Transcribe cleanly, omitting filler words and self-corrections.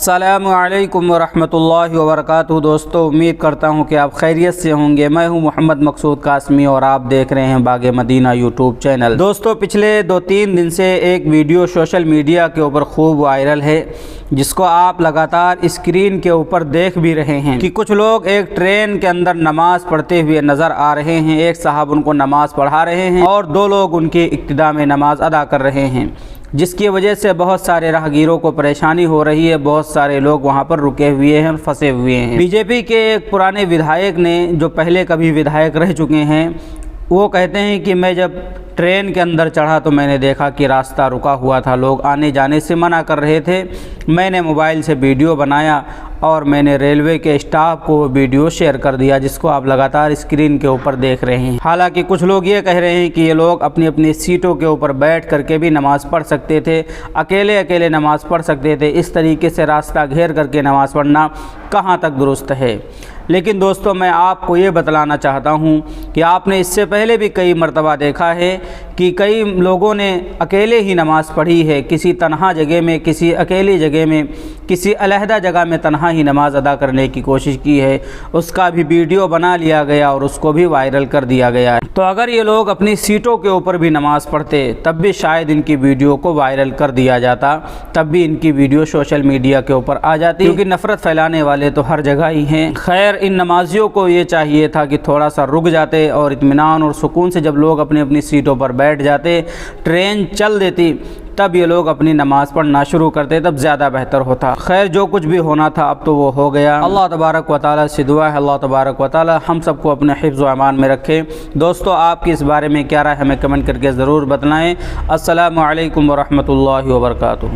अस्सलामु अलैकुम वरहमतुल्लाहि वबरकातुहू। दोस्तों, उम्मीद करता हूँ कि आप खैरियत से होंगे। मैं हूँ मोहम्मद मकसूद कासमी और आप देख रहे हैं बागे मदीना यूट्यूब चैनल। दोस्तों, पिछले 2-3 दिन से एक वीडियो सोशल मीडिया के ऊपर खूब वायरल है, जिसको आप लगातार स्क्रीन के ऊपर देख भी रहे हैं कि कुछ लोग एक ट्रेन के अंदर नमाज़ पढ़ते हुए नज़र आ रहे हैं। एक साहब उनको नमाज़ पढ़ा रहे हैं और 2 लोग उनके इक्तिदा में नमाज़ अदा कर रहे हैं, जिसकी वजह से बहुत सारे राहगीरों को परेशानी हो रही है। बहुत सारे लोग वहां पर रुके हुए हैं और फंसे हुए हैं। बीजेपी के एक पुराने विधायक ने, जो पहले कभी विधायक रह चुके हैं, वो कहते हैं कि मैं जब ट्रेन के अंदर चढ़ा तो मैंने देखा कि रास्ता रुका हुआ था, लोग आने जाने से मना कर रहे थे। मैंने मोबाइल से वीडियो बनाया और मैंने रेलवे के स्टाफ को वीडियो शेयर कर दिया, जिसको आप लगातार स्क्रीन के ऊपर देख रहे हैं। हालांकि कुछ लोग ये कह रहे हैं कि ये लोग अपनी अपनी सीटों के ऊपर बैठ करके भी नमाज़ पढ़ सकते थे, अकेले अकेले नमाज़ पढ़ सकते थे। इस तरीके से रास्ता घेर करके नमाज़ पढ़ना कहाँ तक दुरुस्त है। लेकिन दोस्तों, मैं आपको ये बतलाना चाहता हूँ कि आपने इससे पहले भी कई मरतबा देखा है कि कई लोगों ने अकेले ही नमाज़ पढ़ी है, किसी तन्हा जगह में, किसी अकेली जगह में, किसी अलहदा जगह में तन्हा ही नमाज़ अदा करने की कोशिश की है। उसका भी वीडियो बना लिया गया और उसको भी वायरल कर दिया गया है। तो अगर ये लोग अपनी सीटों के ऊपर भी नमाज़ पढ़ते, तब भी शायद इनकी वीडियो को वायरल कर दिया जाता, तब भी इनकी वीडियो सोशल मीडिया के ऊपर आ जाती, क्योंकि नफ़रत फैलाने वाले तो हर जगह ही हैं। खैर, इन नमाजियों को ये चाहिए था कि थोड़ा सा रुक जाते और इत्मीनान और सुकून से जब लोग अपनी अपनी सीटों पर बैठ जाते, ट्रेन चल देती, तब ये लोग अपनी नमाज़ पढ़ना शुरू करते, तब ज़्यादा बेहतर होता। खैर, जो कुछ भी होना था अब तो वो हो गया। अल्लाह तबारक व तआला से दुआ है, अल्लाह तबारक व तआला हम सबको अपने हिफ्ज़ व अमान में रखे। दोस्तों, आपकी इस बारे में क्या राय, हमें कमेंट करके ज़रूर बतलाएँ। अस्सलामु अलैकुम व रहमतुल्लाहि व बरकातुहू।